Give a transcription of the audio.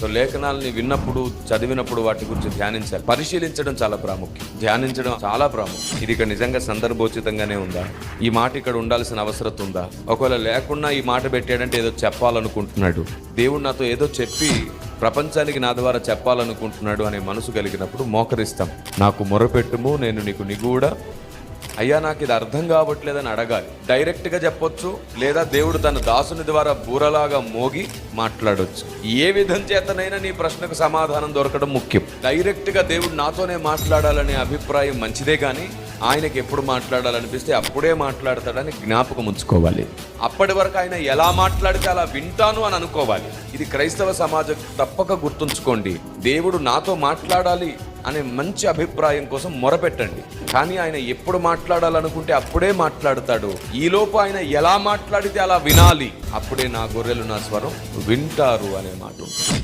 So లేఖనాలని విన్నప్పుడు చదివినప్పుడు వాటి గురించి ధ్యానించాలి. పరిశీలించడం చాలా ప్రాముఖ్యం, ధ్యానించడం చాలా ప్రాముఖ్యం. ఇది ఇక్కడ నిజంగా సందర్భోచితంగానే ఉందా, ఈ మాట ఇక్కడ ఉండాల్సిన అవసరం ఉందా, ఒకవేళ లేకున్నా ఈ మాట పెట్టాడంటే ఏదో చెప్పాలనుకుంటున్నాడు, దేవుడు నాతో ఏదో చెప్పి ప్రపంచానికి నా ద్వారా చెప్పాలనుకుంటున్నాడు అనే మనసు కలిగినప్పుడు మోకరిస్తాం. నాకు మొరపెట్టుము, నేను నీకు నిగూఢ, అయ్యా నాకు ఇది అర్థం కావట్లేదని అడగాలి. డైరెక్ట్గా చెప్పొచ్చు, లేదా దేవుడు తన దాసుని ద్వారా బూరలాగా మోగి మాట్లాడొచ్చు. ఏ విధం చేతనైనా నీ ప్రశ్నకు సమాధానం దొరకడం ముఖ్యం. డైరెక్ట్గా దేవుడు నాతోనే మాట్లాడాలనే అభిప్రాయం మంచిదే, కానీ ఆయనకి ఎప్పుడు మాట్లాడాలనిపిస్తే అప్పుడే మాట్లాడతాడని జ్ఞాపకం ఉంచుకోవాలి. అప్పటి వరకు ఆయన ఎలా మాట్లాడితే అలా వింటాను అని అనుకోవాలి. ఇది క్రైస్తవ సమాజం తప్పక గుర్తుంచుకోండి. దేవుడు నాతో మాట్లాడాలి అనే మంచి అభిప్రాయం కోసం మొరపెట్టండి, కానీ ఆయన ఎప్పుడు మాట్లాడాలనుకుంటే అప్పుడే మాట్లాడతాడు. ఈలోపు ఆయన ఎలా మాట్లాడితే అలా వినాలి. అప్పుడే నా గొర్రెలు నా స్వరం వింటారు అనే మాట ఉంటుంది.